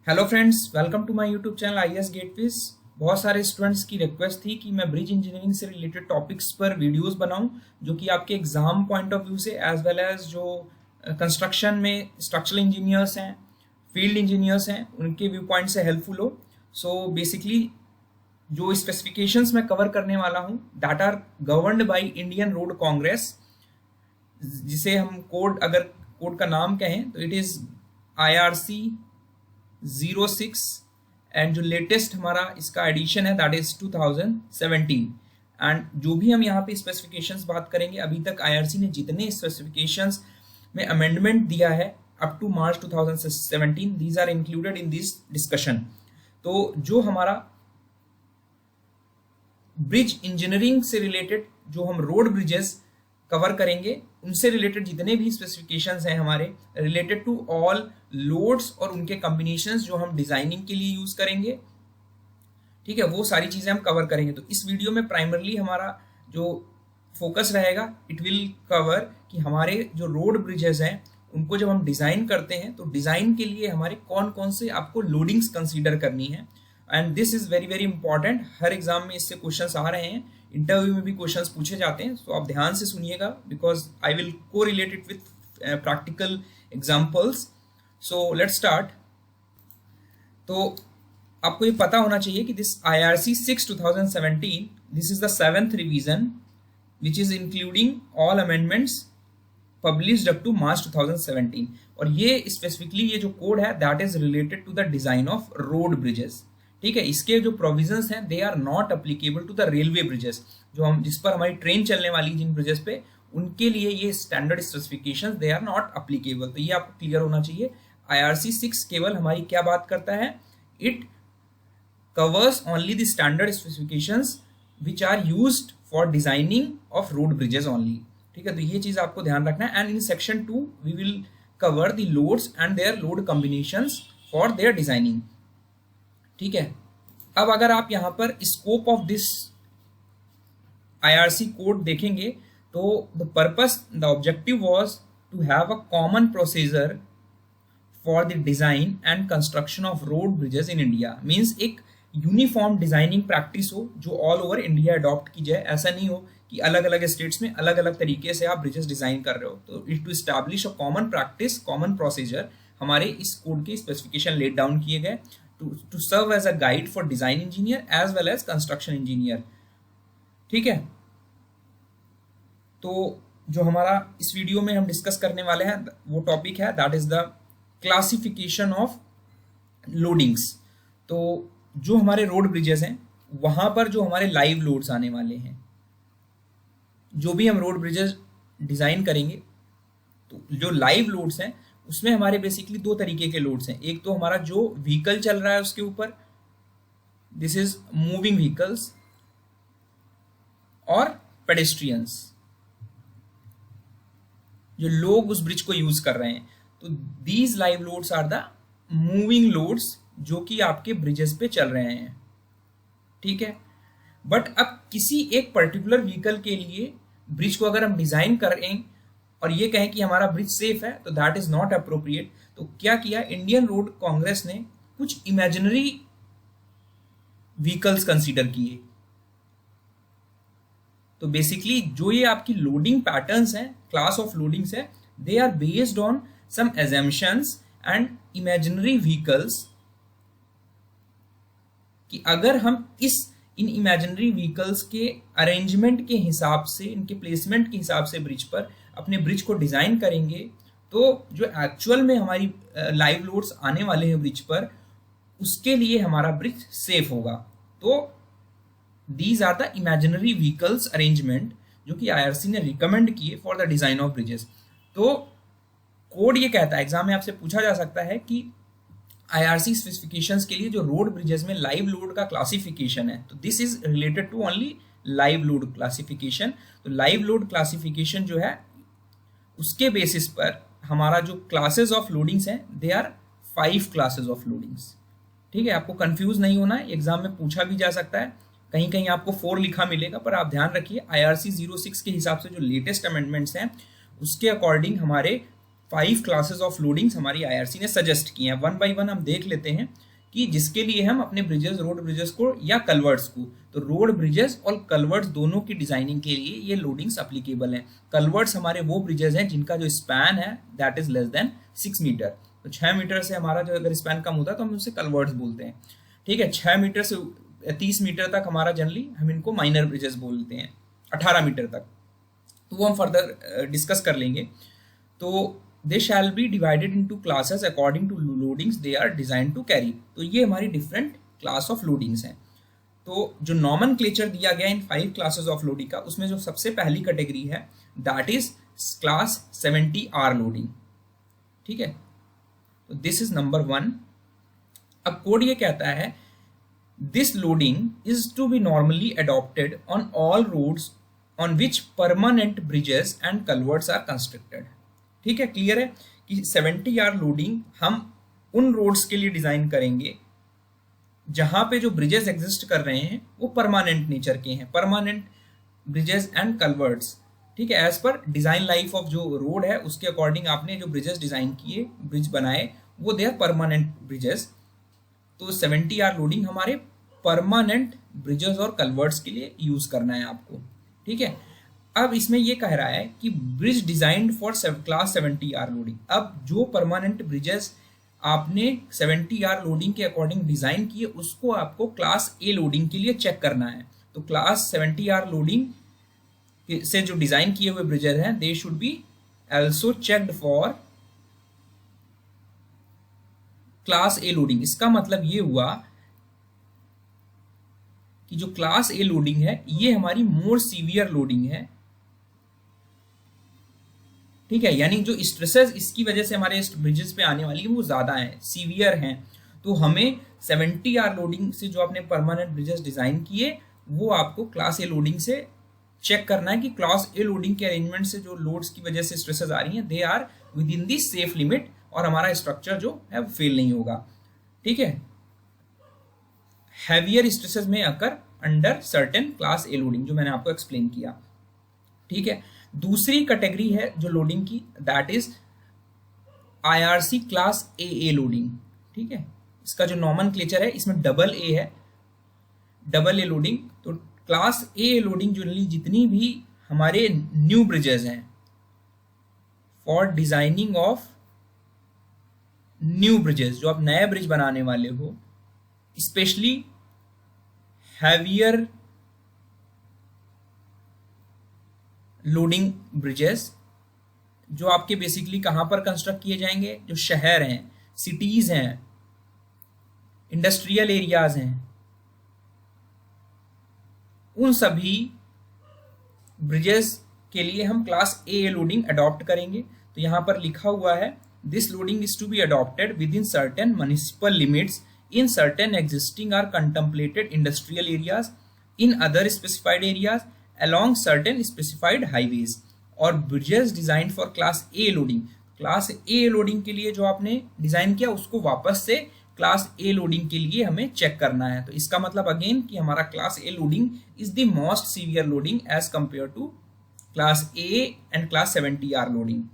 Hello friends, welcome to my YouTube channel IES-GATEWiz। बहुत सारे students की रिक्वेस्ट थी कि मैं ब्रिज इंजीनियरिंग से रिलेटेड टॉपिक्स पर वीडियोस बनाऊं जो कि आपके एग्जाम पॉइंट ऑफ व्यू से एज वेल एज जो कंस्ट्रक्शन में स्ट्रक्चरल इंजीनियर्स हैं, फील्ड इंजीनियर्स हैं, उनके व्यू पॉइंट से हेल्पफुल हो। सो बेसिकली जो स्पेसिफिकेशंस मैं कवर करने वाला हूं that are governed by Indian road congress, जिसे हम अगर कोड का नाम कहें तो इट इज IRC 06 एंड जो लेटेस्ट हमारा इसका एडिशन है दैट इज 2017। एंड जो भी हम यहाँ पे स्पेसिफिकेशंस बात करेंगे, अभी तक IRC ने जितने स्पेसिफिकेशंस में अमेंडमेंट दिया है up to March 2017, these are included in this discussion. तो जो हमारा ब्रिज इंजीनियरिंग से रिलेटेड जो हम रोड ब्रिजेस कवर करेंगे, उनसे रिलेटेड जितने भी स्पेसिफिकेशंस हैं हमारे रिलेटेड टू ऑल लोड्स और उनके कॉम्बिनेशंस जो हम डिजाइनिंग के लिए यूज करेंगे, ठीक है, वो सारी चीजें हम कवर करेंगे। तो इस वीडियो में प्राइमरली हमारा जो फोकस रहेगा इट विल कवर कि हमारे जो रोड ब्रिजेस हैं उनको जब हम डिजाइन करते हैं तो डिजाइन के लिए हमारे कौन कौन से आपको लोडिंग्स कंसीडर करनी है। And this is very very important, her exam में इससे क्वेश्चंस आ रहे हैं, इंटरव्यू में भी क्वेश्चंस पूछे जाते हैं। तो आप ध्यान से सुनिएगा because I will correlate it with practical examples. So let's start. तो आपको ये पता होना चाहिए कि this IRC 6 2017 this is the 7th revision which is including all amendments published up to March 2017। और ये स्पेसिफिकली ये जो कोड है that is related to the design of road bridges, ठीक है। इसके जो प्रोविजंस हैं they are not applicable to the railway bridges, जो हम जिस पर हमारी ट्रेन चलने वाली जिन ब्रिजेस पे, उनके लिए ये standard specifications they are not applicable. तो ये आपको क्लियर होना चाहिए। IRC 6 केवल हमारी क्या बात करता है, it covers only the standard specifications which are used for designing of road bridges only, ठीक है। तो ये चीज आपको ध्यान रखना है। And in section 2 we will cover the loads and their load combinations for their designing, ठीक है। अब अगर आप यहां पर scope of this IRC code देखेंगे तो the purpose, the objective was to have a common procedure for the design and construction of road bridges in India. Means एक यूनिफॉर्म डिजाइनिंग प्रैक्टिस हो जो ऑल ओवर इंडिया अडॉप्ट की जाए। ऐसा नहीं हो कि अलग अलग स्टेट्स में अलग अलग तरीके से आप ब्रिजेस डिजाइन कर रहे हो। तो to establish a common practice, common procedure, हमारे इस कोड के स्पेसिफिकेशन लेट डाउन किए गए to serve as a guide for design engineer as well as construction engineer, ठीक है। तो जो हमारा इस वीडियो में हम डिस्कस करने वाले हैं वो टॉपिक है that is the classification of loadings. तो जो हमारे रोड ब्रिजेस हैं वहां पर जो हमारे लाइव लोड्स आने वाले हैं, जो भी हम रोड ब्रिजेस डिजाइन करेंगे, तो जो लाइव लोड्स हैं उसमें हमारे बेसिकली दो तरीके के लोड्स हैं। एक तो हमारा जो व्हीकल चल रहा है उसके ऊपर, दिस इज मूविंग व्हीकल्स, और पेडेस्ट्रियंस, जो लोग उस ब्रिज को यूज कर रहे हैं। तो these live loads are the moving loads जो कि आपके ब्रिजेस पे चल रहे हैं, ठीक है। बट अब किसी एक पर्टिकुलर व्हीकल के लिए ब्रिज को अगर हम डिजाइन करें और ये कहें कि हमारा ब्रिज सेफ है, तो दैट इज नॉट अप्रोप्रिएट। तो क्या किया इंडियन रोड कांग्रेस ने, कुछ इमेजिनरी व्हीकल्स कंसीडर किए। तो बेसिकली जो ये आपकी लोडिंग पैटर्न्स हैं, क्लास ऑफ लोडिंग्स है, they are based on some assumptions and imaginary vehicles, कि अगर हम इन इमेजिनरी व्हीकल्स के अरेंजमेंट के हिसाब से, इनके प्लेसमेंट के हिसाब से ब्रिज पर अपने ब्रिज को डिजाइन करेंगे, तो जो एक्चुअल में हमारी लाइव लोड्स आने वाले हैं ब्रिज पर, उसके लिए हमारा ब्रिज सेफ होगा। तो these are the imaginary vehicles arrangement जो कि IRC ने रिकमेंड किए for the design of bridges. तो कोड ये कहता है, एग्जाम में आपसे पूछा जा सकता है कि IRC स्पेसिफिकेशंस के लिए जो रोड ब्रिजेस में लाइव लोड का क्लासिफिकेशन है, तो this is related to only live load classification. तो लाइव लोड क्लासिफिकेशन जो है उसके बेसिस पर हमारा जो क्लासेस ऑफ लोडिंग्स हैं they are 5 classes of loadings, ठीक है। आपको कंफ्यूज नहीं होना है, एग्जाम में पूछा भी जा सकता है, कहीं कहीं आपको 4 लिखा मिलेगा, पर आप ध्यान रखिए IRC 06 के हिसाब से जो लेटेस्ट अमेंडमेंट्स हैं उसके अकॉर्डिंग हमारे 5 क्लासेस ऑफ लोडिंग्स हमारी आईआरसी ने सजेस्ट किए हैं। वन बाय वन हम देख लेते हैं कि जिसके लिए हम अपने ब्रिजेस, रोड ब्रिजेस को या कलवर्ट्स को, तो रोड ब्रिजेस और कलवर्ट्स दोनों की डिजाइनिंग के लिए ये लोडिंग्स अप्लीकेबल हैं। कलवर्ट्स हमारे वो ब्रिजेस हैं जिनका जो स्पैन है that is less than 6 metre. तो 6 मीटर से हमारा जो अगर स्पैन कम होता है तो हम उसे कलवर्ट्स बोलते हैं। ठीक है, 6 मीटर से 30 मीटर तक हमारा जनरली हम इनको माइनर ब्रिजेस बोलते हैं, 18 मीटर तक, तो वो हम फर्दर डिस्कस कर लेंगे। तो they shall be divided into classes according to loadings they are design to carry. तो ये हमारी डिफरेंट क्लास ऑफ लोडिंग्स हैं। तो जो नॉमेनक्लेचर दिया गया इन 5 क्लासेस ऑफ लोडिंग का, उसमें जो सबसे पहली कैटेगरी है that is class 70R loading. ठीक है, तो दिस इज नंबर 1। अब कोड ये कहता है this loading is to be normally adopted on all roads on which permanent bridges and culverts are constructed. ठीक है, क्लियर है कि 70R लोडिंग हम उन रोड्स के लिए डिजाइन करेंगे जहां पे जो ब्रिजेस एग्जिस्ट कर रहे हैं वो परमानेंट नेचर के हैं, परमानेंट ब्रिजेस एंड कलवर्ट्स। ठीक है, as per design life of जो रोड है उसके अकॉर्डिंग आपने जो ब्रिजेस डिजाइन किए, ब्रिज बनाए, वो दे आर परमानेंट ब्रिजेस। तो 70R लोडिंग हमारे परमानेंट ब्रिजेस और कलवर्ट्स के लिए यूज करना है आपको। ठीक है, अब इसमें ये कह रहा है कि bridge designed for class 70R loading. अब जो परमानेंट ब्रिजेस आपने 70R लोडिंग के अकॉर्डिंग डिजाइन किए उसको आपको क्लास ए लोडिंग के लिए चेक करना है। तो क्लास 70R लोडिंग से जो डिजाइन किए हुए ब्रिजेस हैं they should be also checked for class A loading. इसका मतलब ये हुआ कि जो क्लास ए लोडिंग है ये हमारी मोर सीवियर लोडिंग है। ठीक है, यानी जो स्ट्रेसेस इसकी वजह से हमारे ब्रिजेस पे आने वाली है वो ज्यादा है, सीवियर हैं। तो हमें 70R लोडिंग से जो आपने परमानेंट ब्रिजेस डिजाइन किए वो आपको क्लास ए लोडिंग से चेक करना है कि क्लास ए लोडिंग के अरेंजमेंट से जो लोड्स की वजह से स्ट्रेसेस आ रही हैं they are within the safe limit और हमारा स्ट्रक्चर जो है वो फेल नहीं होगा। ठीक है, हैवियर स्ट्रेसेस में occur under certain class A loading, जो मैंने आपको एक्सप्लेन किया। ठीक है, दूसरी कैटेगरी है जो लोडिंग की that is IRC class A loading. ठीक है, इसका जो नॉमेनक्लेचर है इसमें डबल ए है, डबल ए लोडिंग। तो क्लास ए लोडिंग जनरली जितनी भी हमारे न्यू ब्रिजेस हैं for designing of new bridges, जो आप नए ब्रिज बनाने वाले हो, स्पेशली हैवियर लोडिंग ब्रिजेस, जो आपके बेसिकली कहां पर कंस्ट्रक्ट किए जाएंगे, जो शहर हैं, सिटीज हैं, इंडस्ट्रियल एरियाज हैं, उन सभी ब्रिजेस के लिए हम क्लास ए लोडिंग अडॉप्ट करेंगे। तो यहां पर लिखा हुआ है this loading is to be adopted within certain municipal limits in certain existing or contemplated industrial areas, in other specified areas, along certain specified highways, और bridges designed for class A loading। class A loading के लिए जो आपने design किया उसको वापस से class A loading के लिए हमें चेक करना है। तो इसका मतलब अगेन कि हमारा class A loading is the most severe loading as compared to class A and class 70R loading।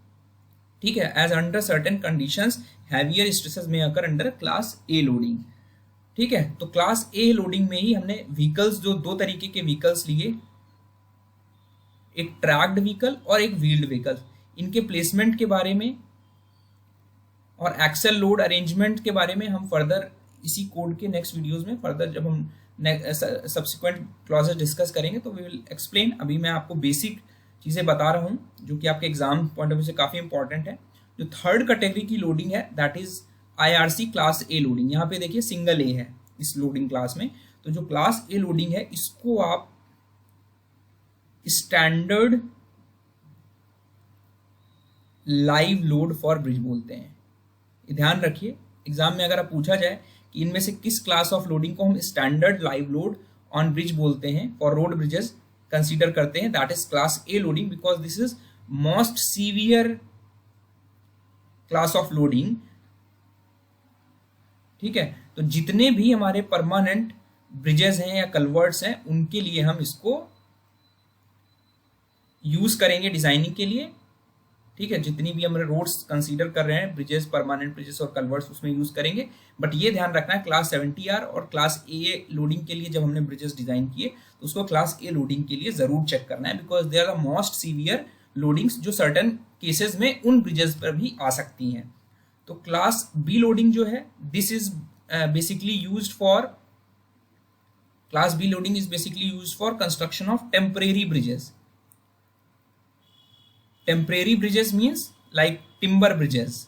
ठीक है, as under certain conditions heavier stresses may occur under class A loading। ठीक है, तो क्लास ए लोडिंग में ही हमने vehicles, जो दो तरीके के व्हीकल्स लिए, एक ट्रैक्ड व्हीकल और एक व्हील्ड व्हीकल, इनके प्लेसमेंट के बारे में और एक्सेल लोड अरेंजमेंट के बारे में हम फर्दर इसी कोड के नेक्स्ट वीडियोस में फर्दर जब हम सब्सिक्वेंट क्लॉजेस डिस्कस करेंगे तो वी विल एक्सप्लेन। अभी मैं आपको बेसिक चीजें बता रहा हूँ जो कि आपके एग्जाम पॉइंट ऑफ व्यू से काफी इंपॉर्टेंट है। जो थर्ड कैटेगरी की लोडिंग है that is IRC class A loading. यहाँ पे देखिए सिंगल ए है इस लोडिंग क्लास में। तो जो क्लास ए लोडिंग है इसको आप standard live load for bridge बोलते हैं। ध्यान रखिए, एग्जाम में अगर आप पूछा जाए कि इनमें से किस क्लास ऑफ लोडिंग को हम standard live load on bridge बोलते हैं फॉर रोड ब्रिजेस कंसीडर करते हैं, that is class A loading, because this is most severe class of loading. ठीक है, तो जितने भी हमारे परमानेंट ब्रिजेस हैं या कलवर्ट्स हैं उनके लिए हम इसको यूज करेंगे डिजाइनिंग के लिए। ठीक है, जितनी भी हम रोड्स कंसीडर कर रहे हैं, ब्रिजेस, परमानेंट ब्रिजेस और कल्वर्ट्स, उसमें यूज करेंगे। बट ये ध्यान रखना है क्लास 70R और क्लास ए लोडिंग के लिए जब हमने ब्रिजेस डिजाइन किए तो उसको क्लास ए लोडिंग के लिए जरूर चेक करना है, because they are the most severe loadings जो सर्टन केसेस में उन ब्रिजेस पर भी आ सकती हैं। तो क्लास बी लोडिंग जो है, this is basically used for, class B loading is basically used for construction of temporary bridges. Temporary bridges means like timber bridges,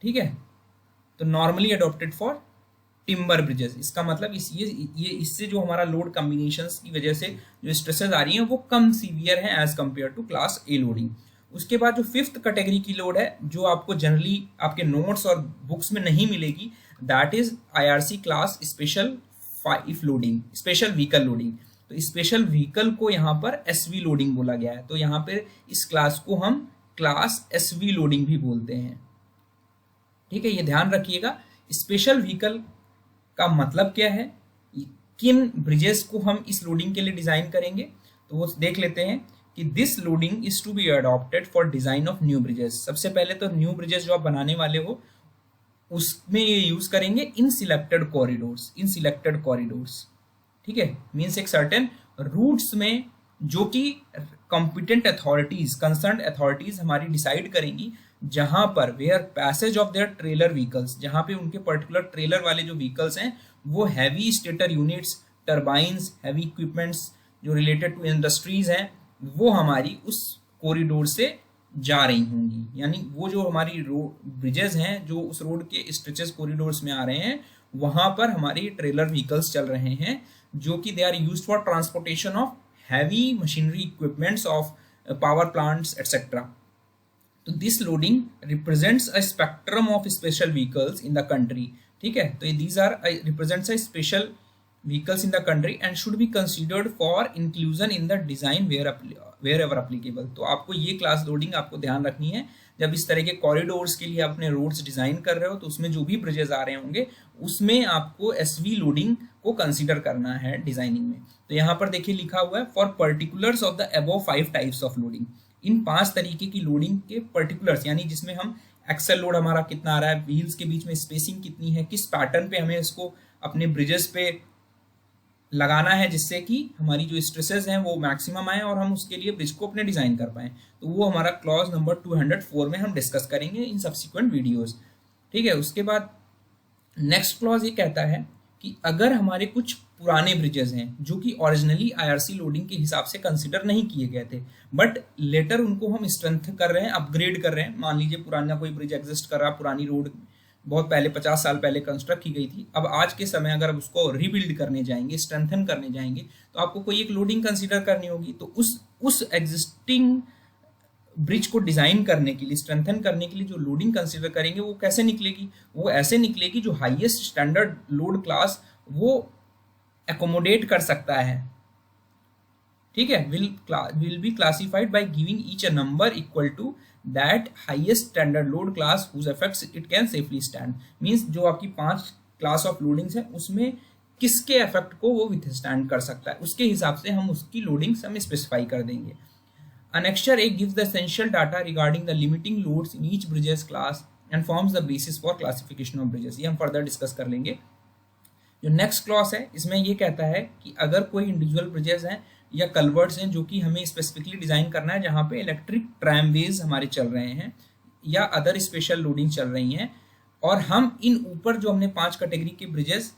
ठीक है, तो normally adopted for timber bridges. इसका मतलब ये इससे जो हमारा लोड कॉम्बिनेशंस की वजह से जो स्ट्रेसेस आ रही हैं वो कम सीवियर हैं as compare to class A loading. उसके बाद जो फिफ्थ कैटेगरी की लोड है, जो आपको जनरली आपके नोट्स और बुक्स में नहीं मिलेगी, that is IRC class special 5 loading, special vehicle loading. तो स्पेशल व्हीकल को यहाँ पर SV लोडिंग बोला गया है, तो यहाँ पर इस क्लास को हम क्लास SV लोडिंग भी बोलते हैं, ठीक है, ये ध्यान रखिएगा। स्पेशल व्हीकल का मतलब क्या है, किन ब्रिजेस को हम इस लोडिंग के लिए डिजाइन करेंगे, तो वो देख लेते हैं कि this loading is to be adopted for design of new bridges. सबसे पहले तो न्यू ब्रिजेस जो आप बनाने वाले हो उसमें ये यूज करेंगे in selected corridors, in selected corridors, ठीक है, मीन्स एक सर्टेन रूट्स में जो कि कॉम्पिटेंट अथॉरिटीज, कंसर्न अथॉरिटीज हमारी डिसाइड करेंगी, जहां पर where passage of their trailer vehicles, जहां पे उनके पर्टिकुलर ट्रेलर वाले जो व्हीकल्स हैं वो heavy stator units, turbines, heavy equipments जो रिलेटेड टू इंडस्ट्रीज हैं वो हमारी उस कॉरिडोर से जा रही होंगी। यानी वो जो हमारी ब्रिजेस हैं जो उस रोड के स्ट्रेचेस कॉरिडोर्स में आ रहे हैं, वहां पर हमारी ट्रेलर व्हीकल्स चल रहे हैं जो कि they are used for transportation of heavy machinery equipments of power plants etcetera. तो this loading represents a spectrum of special vehicles in the country, ठीक है, तो these are represents a special vehicles in the country and should be considered for inclusion in the design wherever applicable. तो आपको ये class loading आपको ध्यान रखनी है जब इस तरह के कॉरिडोर्स के लिए अपने रोड्स डिजाइन कर रहे हो, तो उसमें जो भी ब्रिजेस आ रहे होंगे उसमें आपको SV लोडिंग को कंसीडर करना है डिजाइनिंग में। तो यहाँ पर देखिए लिखा हुआ है for particulars of the above 5 types of loading. इन 5 तरीके की लोडिंग के पर्टिकुलर्स, यानी जिसमें हम एक्सेल लोड हमारा कितना आ रहा है, व्हील्स के बीच में स्पेसिंग कितनी है, किस पैटर्न पे हमें इसको अपने ब्रिजेस पे लगाना है जिससे कि हमारी जो स्ट्रेसेस हैं वो मैक्सिमम आए और हम उसके लिए ब्रिज को अपने डिजाइन कर पाएं, तो वो हमारा क्लॉज नंबर 204 में हम डिस्कस करेंगे इन सब्सिक्वेंट वीडियोस, ठीक है। उसके बाद नेक्स्ट क्लॉज ये कहता है कि अगर हमारे कुछ पुराने ब्रिजेस हैं जो कि ओरिजिनली IRC लोडिंग के हिसाब से कंसिडर नहीं किए गए थे, बट लेटर उनको हम स्ट्रेंथ कर रहे हैं, अपग्रेड कर रहे हैं। मान लीजिए पुराना कोई ब्रिज एग्जिस्ट कर रहा, पुरानी रोड बहुत पहले 50 साल पहले कंस्ट्रक्ट की गई थी, अब आज के समय अगर उसको रिबिल्ड करने जाएंगे, स्ट्रेंथन करने जाएंगे, तो आपको कोई एक लोडिंग कंसीडर करनी होगी। तो उस एग्जिस्टिंग ब्रिज को डिजाइन करने के लिए, स्ट्रेंथन करने के लिए जो लोडिंग कंसीडर करेंगे वो कैसे निकलेगी, वो ऐसे निकलेगी जो हाईएस्ट स्टैंडर्ड लोड क्लास वो एकोमोडेट कर सकता है, ठीक है, will be classified by giving each a number equal to that highest standard load class whose effects it can safely stand। Means जो आपकी 5 क्लास ऑफ लोडिंग्स है उसमें किसके इफेक्ट को वो विथस्टैंड कर सकता है, उसके हिसाब से हम उसकी लोडिंग्स हम स्पेसिफाई कर देंगे। Annexure A gives the essential data regarding the limiting loads in each bridges class and forms the basis for classification of bridges। ये हम फर्दर डिस्कस कर लेंगे। जो नेक्स्ट क्लॉज है इसमें ये कहता है कि अगर कोई इंडिविजुअल ब्रिजेस हैं या कल्वर्ट्स हैं जो कि हमें स्पेसिफिकली डिजाइन करना है, जहां पे इलेक्ट्रिक ट्रैमवेज हमारे चल रहे हैं या अदर स्पेशल लोडिंग चल रही हैं, और हम इन ऊपर जो हमने 5 कैटेगरी के ब्रिजेस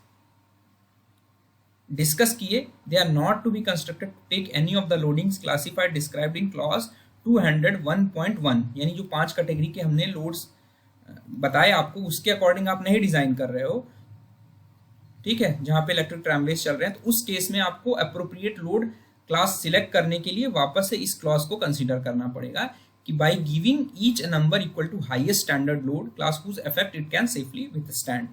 डिस्कस किए, they are not to be constructed to take any of the loadings classified described in clause 201.1। यानी जो 5 कैटेगरी के हमने लोड्स बताए आपको उसके अकॉर्डिंग आप नहीं डिजाइन कर रहे हो, ठीक है, जहां पे इलेक्ट्रिक ट्रैमवेज चल रहे हैं, तो उस केस में आपको अप्रोप्रिएट लोड क्लास सिलेक्ट करने के लिए वापस से इस क्लॉज को कंसीडर करना पड़ेगा कि by giving each number equal to highest standard load class whose effect it can safely withstand.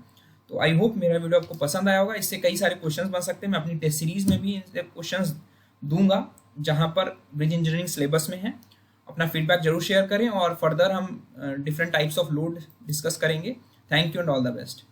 तो आई होप मेरा वीडियो आपको पसंद आया होगा। इससे कई सारे क्वेश्चंस बन सकते हैं, मैं अपनी टेस्ट सीरीज में भी क्वेश्चंस दूंगा जहां पर ब्रिज इंजीनियरिंग सिलेबस में है। अपना फीडबैक जरूर शेयर करें और फर्दर हम different types of load discuss करेंगे। Thank you and all the best.